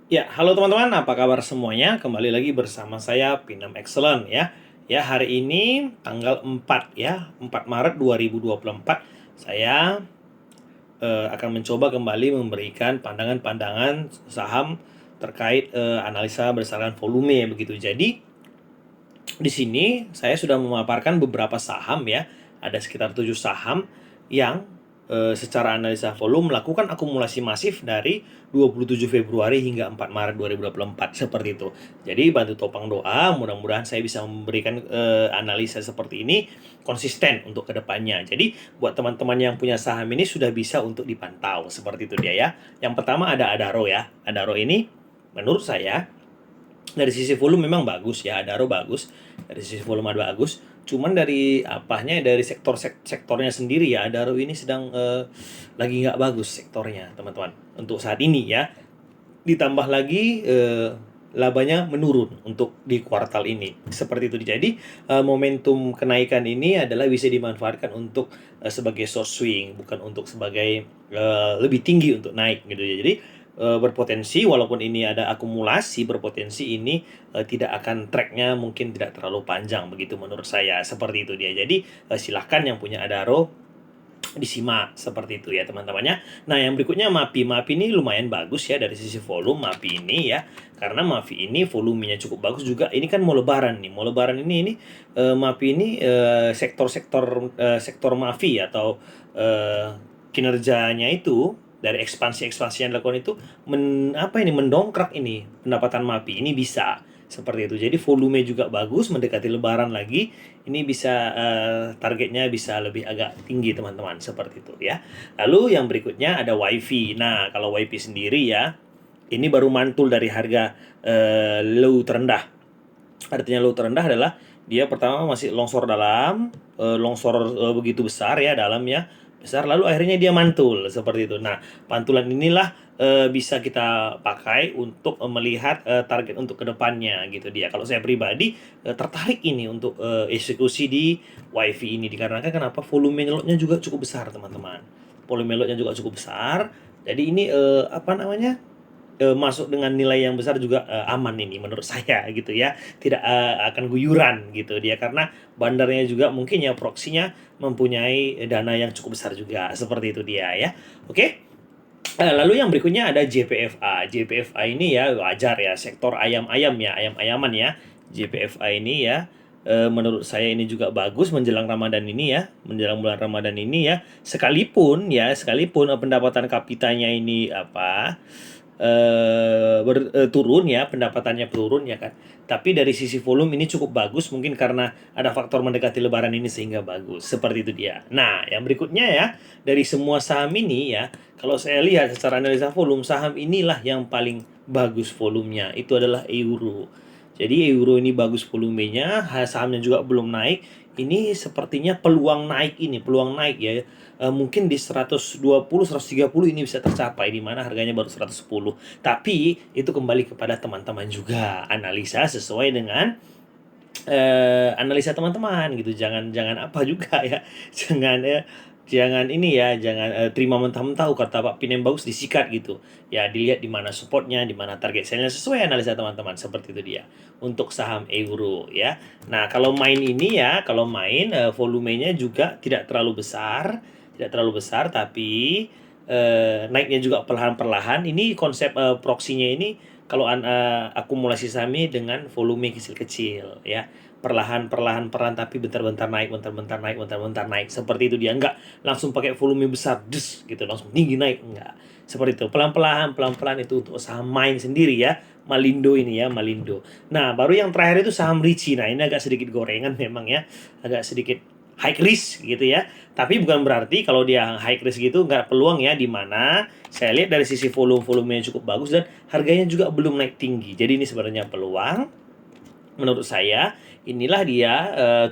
Ya, halo teman-teman, apa kabar semuanya? Kembali lagi bersama saya Pinem Excellent ya. Ya, hari ini tanggal 4 ya, 4 Maret 2024 saya akan mencoba kembali memberikan pandangan-pandangan saham terkait analisa berdasarkan volume begitu. Jadi, di sini saya sudah memaparkan beberapa saham ya. Ada sekitar 7 saham yang secara analisa volume melakukan akumulasi masif dari 27 Februari hingga 4 Maret 2024 seperti itu. Jadi bantu topang doa, mudah-mudahan saya bisa memberikan analisa seperti ini konsisten untuk kedepannya. Jadi buat teman-teman yang punya saham ini sudah bisa untuk dipantau seperti itu dia ya. Yang pertama ada Adaro ya. Adaro ini menurut saya dari sisi volume memang bagus ya, Adaro bagus. Dari sisi volume ada bagus. Cuman dari apanya dari sektornya sendiri ya, Adaro ini sedang lagi nggak bagus sektornya, teman-teman. Untuk saat ini ya. Ditambah lagi labanya menurun untuk di kuartal ini. Seperti itu. Jadi momentum kenaikan ini adalah bisa dimanfaatkan untuk sebagai short swing, bukan untuk sebagai lebih tinggi untuk naik gitu ya. Jadi berpotensi walaupun ini ada akumulasi, berpotensi ini tidak akan tracknya mungkin tidak terlalu panjang begitu menurut saya. Seperti itu dia. Jadi silahkan yang punya Adaro disimak seperti itu ya teman-temannya. Nah, yang berikutnya MAPI. MAPI ini lumayan bagus ya dari sisi volume MAPI ini ya. Karena MAPI ini volumenya cukup bagus juga. Ini kan mau lebaran nih. Mau lebaran ini MAPI ini sektor MAPI atau kinerjanya itu dari ekspansi-ekspansi yang dilakukan itu mendongkrak ini pendapatan MAPI ini bisa seperti itu. Jadi volume juga bagus, mendekati lebaran lagi. Ini bisa targetnya bisa lebih agak tinggi teman-teman seperti itu ya. Lalu yang berikutnya ada WiFi. Nah, kalau WiFi sendiri ya, ini baru mantul dari harga low terendah. Artinya low terendah adalah dia pertama masih longsor dalam, longsor begitu besar ya dalamnya besar, lalu akhirnya dia mantul seperti itu. Nah, pantulan inilah bisa kita pakai untuk melihat target untuk kedepannya gitu dia. Kalau saya pribadi tertarik ini untuk eksekusi di WiFi ini dikarenakan kenapa volume lotnya juga cukup besar teman-teman. Volume lotnya juga cukup besar. Jadi ini masuk dengan nilai yang besar juga aman ini menurut saya gitu ya, tidak akan guyuran gitu dia karena bandarnya juga mungkin ya proksinya mempunyai dana yang cukup besar juga seperti itu dia ya. Oke. Lalu yang berikutnya ada JPFA. JPFA ini ya wajar ya sektor ayam-ayam ya, ayam-ayaman ya. JPFA ini ya menurut saya ini juga bagus menjelang Ramadan ini ya, menjelang bulan Ramadan ini ya. Sekalipun pendapatan kapitanya ini turun ya, pendapatannya turun ya kan. Tapi dari sisi volume ini cukup bagus mungkin karena ada faktor mendekati lebaran ini sehingga bagus. Seperti itu dia. Nah, yang berikutnya ya, dari semua saham ini ya, kalau saya lihat secara analisa volume, saham inilah yang paling bagus volumenya. Itu adalah euro. Jadi euro ini bagus volumenya, sahamnya juga belum naik. Ini sepertinya peluang naik ya. Mungkin di 120, 130 ini bisa tercapai di mana harganya baru 110. Tapi itu kembali kepada teman-teman juga, analisa sesuai dengan analisa teman-teman gitu. Jangan jangan apa juga ya. Jangan jangan ini ya, jangan terima mentah-mentah kata Pak Pinem bagus disikat gitu. Ya dilihat di mana supportnya, di mana target sale-nya sesuai analisa teman-teman seperti itu dia. Untuk saham euro ya. Nah, kalau main ini ya, kalau main volumenya juga tidak terlalu besar, tidak terlalu besar tapi naiknya juga perlahan-perlahan. Ini konsep proksinya ini kalau akumulasi saham ini dengan volume kecil-kecil ya, perlahan tapi bentar-bentar naik, bentar-bentar naik, bentar-bentar naik, seperti itu dia. Enggak langsung pakai volume besar gitu langsung tinggi naik, enggak seperti itu, pelan-pelan itu untuk saham main sendiri ya. Malindo ini ya, Malindo. Nah, baru yang terakhir itu saham Ricci. Nah, ini agak sedikit gorengan memang ya, agak sedikit high risk gitu ya. Tapi bukan berarti kalau dia high risk gitu nggak peluang ya, di mana saya lihat dari sisi volumenya cukup bagus dan harganya juga belum naik tinggi. Jadi ini sebenarnya peluang. Menurut saya inilah dia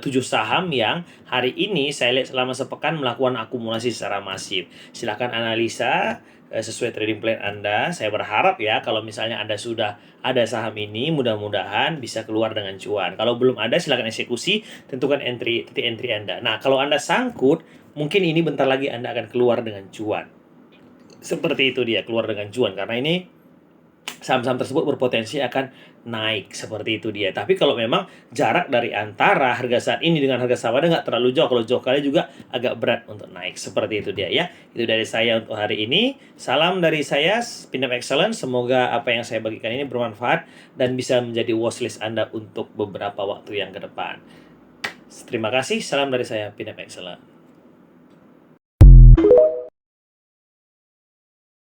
7 saham yang hari ini saya lihat selama sepekan melakukan akumulasi secara masif. Silahkan analisa sesuai trading plan Anda. Saya berharap ya kalau misalnya Anda sudah ada saham ini, mudah-mudahan bisa keluar dengan cuan. Kalau belum ada, silahkan eksekusi, tentukan titik entry Anda. Nah, kalau Anda sangkut, mungkin ini bentar lagi Anda akan keluar dengan cuan. Seperti itu dia, keluar dengan cuan karena ini saham-saham tersebut berpotensi akan naik, seperti itu dia. Tapi kalau memang jarak dari antara harga saat ini dengan harga sawada nggak terlalu jauh, kalau jauh kali juga agak berat untuk naik, seperti itu dia ya. Itu dari saya untuk hari ini. Salam dari saya, Pindad Excellent. Semoga apa yang saya bagikan ini bermanfaat dan bisa menjadi watchlist Anda untuk beberapa waktu yang ke depan. Terima kasih, salam dari saya, Pindad Excellent.